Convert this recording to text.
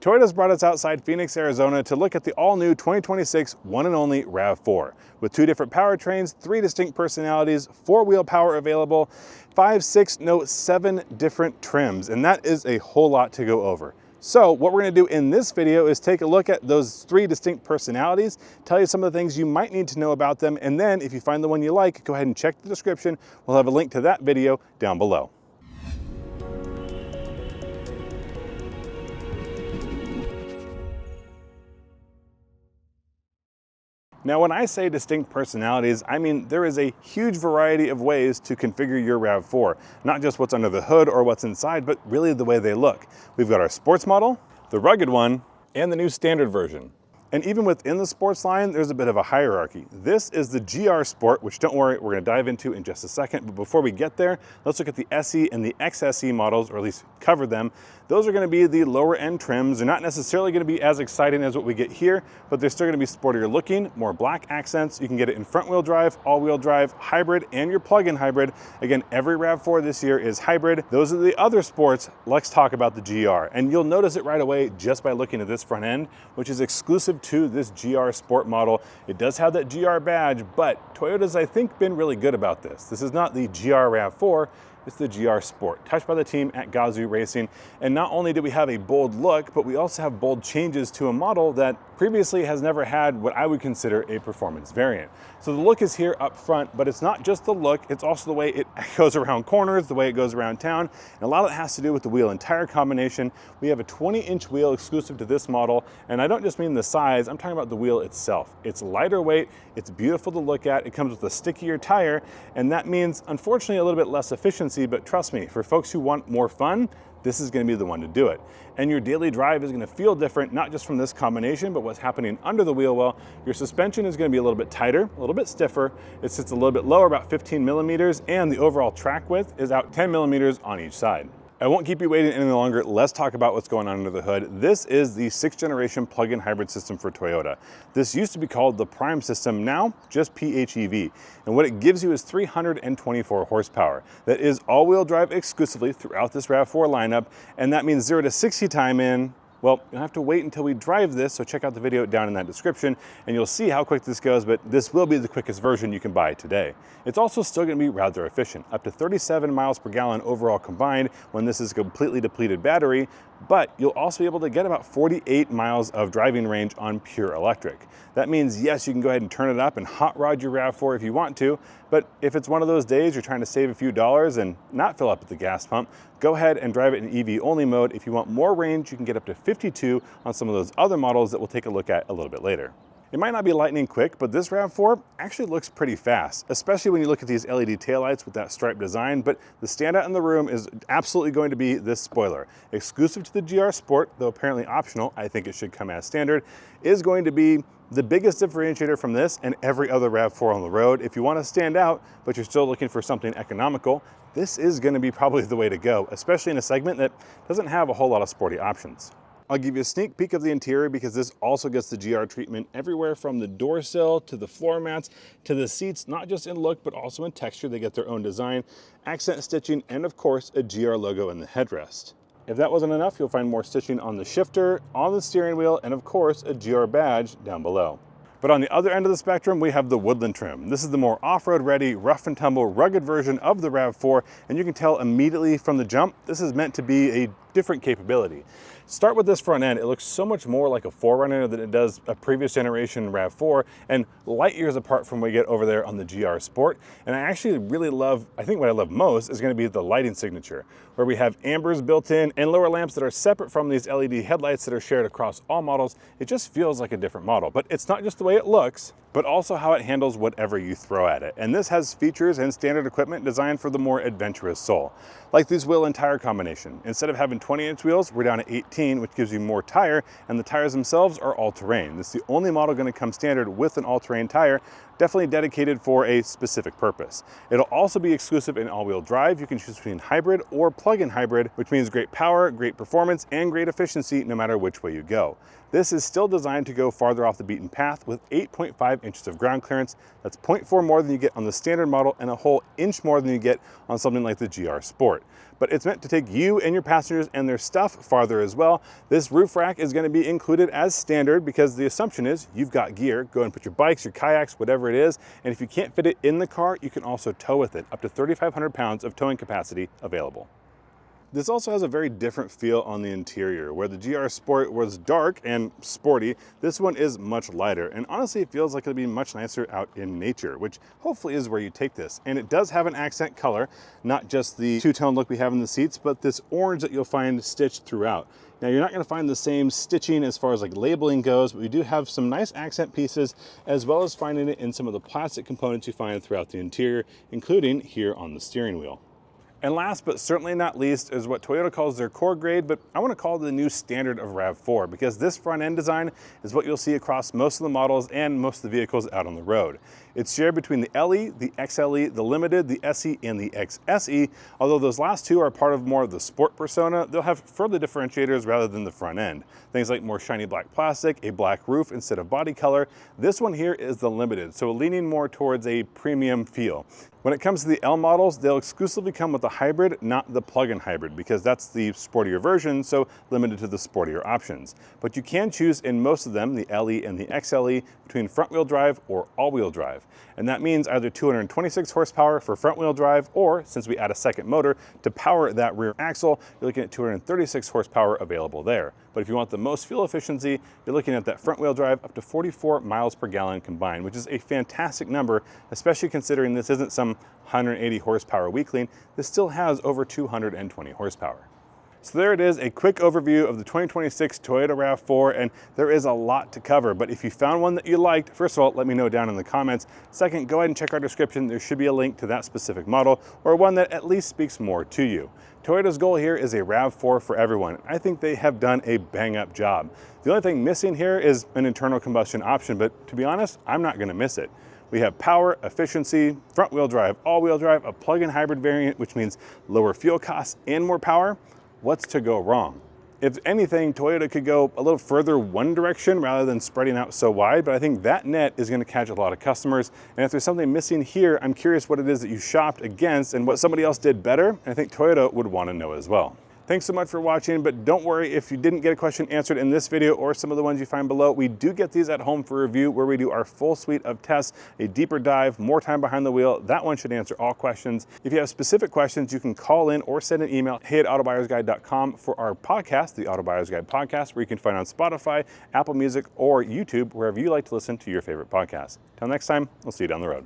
Toyota's brought us outside Phoenix, Arizona to look at the all-new 2026 one and only RAV4. With 2 different powertrains, 3 distinct personalities, 4-wheel power available, 5, 6, no, 7 different trims, and that is a whole lot to go over. So what we're gonna do in this video is take a look at those 3 distinct personalities, tell you some of the things you might need to know about them, and then if you find the one you like, go ahead and check the description. We'll have a link to that video down below. Now, when I say distinct personalities, I mean there is a huge variety of ways to configure your RAV4. Not just what's under the hood or what's inside, but really the way they look. We've got our sports model, the rugged one, and the new standard version. And even within the sports line, there's a bit of a hierarchy. This is the GR Sport, which don't worry, we're gonna dive into in just a second. But before we get there, let's look at the SE and the XSE models, or at least cover them. Those are gonna be the lower end trims. They're not necessarily gonna be as exciting as what we get here, but they're still gonna be sportier looking, more black accents. You can get it in front wheel drive, all wheel drive, hybrid, and your plug-in hybrid. Again, every RAV4 this year is hybrid. Those are the other sports. Let's talk about the GR. And you'll notice it right away just by looking at this front end, which is exclusive to this GR Sport model. It does have that GR badge, but Toyota's, I think, been really good about this. This is not the GR RAV4, it's the GR Sport, touched by the team at Gazoo Racing. And not only do we have a bold look, but we also have bold changes to a model that previously has never had what I would consider a performance variant. So the look is here up front, but it's not just the look, it's also the way it goes around corners, the way it goes around town, and a lot of it has to do with the wheel and tire combination. We have a 20-inch wheel exclusive to this model, and I don't just mean the size, I'm talking about the wheel itself. It's lighter weight, it's beautiful to look at, it comes with a stickier tire, and that means, unfortunately, a little bit less efficiency, but trust me, for folks who want more fun, this is going to be the one to do it. And your daily drive is going to feel different, not just from this combination, but what's happening under the wheel well. Your suspension is going to be a little bit tighter, a little bit stiffer. It sits a little bit lower, about 15 millimeters, and the overall track width is out 10 millimeters on each side. I won't keep you waiting any longer. Let's talk about what's going on under the hood. This is the 6th generation plug-in hybrid system for Toyota. This used to be called the Prime system, now just PHEV. And what it gives you is 324 horsepower. That is all-wheel drive exclusively throughout this RAV4 lineup, and that means 0 to 60 time in, well, you'll have to wait until we drive this, so check out the video down in that description, and you'll see how quick this goes, but this will be the quickest version you can buy today. It's also still gonna be rather efficient, up to 37 miles per gallon overall combined when this is a completely depleted battery, but you'll also be able to get about 48 miles of driving range on pure electric. That means, yes, you can go ahead and turn it up and hot rod your RAV4 if you want to, but if it's one of those days you're trying to save a few dollars and not fill up at the gas pump, go ahead and drive it in EV only mode. If you want more range, you can get up to 52 on some of those other models that we'll take a look at a little bit later. It might not be lightning quick, but this RAV4 actually looks pretty fast, especially when you look at these LED taillights with that striped design, but the standout in the room is absolutely going to be this spoiler. Exclusive to the GR Sport, though apparently optional, I think it should come as standard, is going to be the biggest differentiator from this and every other RAV4 on the road. If you want to stand out, but you're still looking for something economical, this is going to be probably the way to go, especially in a segment that doesn't have a whole lot of sporty options. I'll give you a sneak peek of the interior because this also gets the GR treatment everywhere from the door sill to the floor mats to the seats, not just in look, but also in texture. They get their own design, accent stitching, and of course, a GR logo in the headrest. If that wasn't enough, you'll find more stitching on the shifter, on the steering wheel, and of course, a GR badge down below. But on the other end of the spectrum, we have the Woodland trim. This is the more off-road ready, rough and tumble, rugged version of the RAV4, and you can tell immediately from the jump, this is meant to be a different capability. Start with this front end. It looks so much more like a 4Runner than it does a previous generation RAV4, and light years apart from what we get over there on the GR Sport. And I actually really love, I think what I love most is gonna be the lighting signature, where we have ambers built in and lower lamps that are separate from these LED headlights that are shared across all models. It just feels like a different model, but it's not just the way it looks, but also how it handles whatever you throw at it. And this has features and standard equipment designed for the more adventurous soul. Like this wheel and tire combination. Instead of having 20-inch wheels, we're down to 18, which gives you more tire, and the tires themselves are all-terrain. This is the only model gonna come standard with an all-terrain tire. definitely dedicated for a specific purpose. It'll also be exclusive in all-wheel drive. You can choose between hybrid or plug-in hybrid, which means great power, great performance, and great efficiency no matter which way you go. This is still designed to go farther off the beaten path with 8.5 inches of ground clearance. That's 0.4 more than you get on the standard model and a whole inch more than you get on something like the GR Sport. But it's meant to take you and your passengers and their stuff farther as well. This roof rack is going to be included as standard because the assumption is you've got gear. Go and put your bikes, your kayaks, whatever it is. And if you can't fit it in the car, you can also tow with it. Up to 3,500 pounds of towing capacity available. This also has a very different feel on the interior. Where the GR Sport was dark and sporty, this one is much lighter. And honestly, it feels like it'll be much nicer out in nature, which hopefully is where you take this. And it does have an accent color, not just the two-tone look we have in the seats, but this orange that you'll find stitched throughout. Now, you're not going to find the same stitching as far as like labeling goes, but we do have some nice accent pieces, as well as finding it in some of the plastic components you find throughout the interior, including here on the steering wheel. And last but certainly not least is what Toyota calls their core grade, but I want to call it the new standard of RAV4 because this front end design is what you'll see across most of the models and most of the vehicles out on the road. It's shared between the LE, the XLE, the Limited, the SE, and the XSE. Although those last two are part of more of the sport persona, they'll have further differentiators rather than the front end. Things like more shiny black plastic, a black roof instead of body color. This one here is the Limited, so leaning more towards a premium feel. When it comes to the L models, they'll exclusively come with the hybrid, not the plug-in hybrid, because that's the sportier version, so limited to the sportier options. But you can choose in most of them, the LE and the XLE, between front-wheel drive or all-wheel drive. And that means either 226 horsepower for front-wheel drive, or, since we add a second motor to power that rear axle, you're looking at 236 horsepower available there. But if you want the most fuel efficiency, you're looking at that front-wheel drive up to 44 miles per gallon combined, which is a fantastic number, especially considering this isn't some 180 horsepower weakling. This still has over 220 horsepower. So there it is, a quick overview of the 2026 Toyota RAV4, and there is a lot to cover, but if you found one that you liked, first of all, let me know down in the comments. Second, go ahead and check our description. There should be a link to that specific model, or one that at least speaks more to you. Toyota's goal here is a RAV4 for everyone. I think they have done a bang-up job. The only thing missing here is an internal combustion option, but to be honest, I'm not gonna miss it. We have power, efficiency, front-wheel drive, all-wheel drive, a plug-in hybrid variant, which means lower fuel costs and more power. What's to go wrong? If anything, Toyota could go a little further one direction rather than spreading out so wide, but I think that net is going to catch a lot of customers. And if there's something missing here, I'm curious what it is that you shopped against and what somebody else did better. And I think Toyota would want to know as well. Thanks so much for watching, but don't worry if you didn't get a question answered in this video or some of the ones you find below. We do get these at home for review where we do our full suite of tests, a deeper dive, more time behind the wheel. That one should answer all questions. If you have specific questions, you can call in or send an email, hey@autobuyersguide.com for our podcast, the Auto Buyers Guide podcast, where you can find on Spotify, Apple Music, or YouTube, wherever you like to listen to your favorite podcast. Till next time, we'll see you down the road.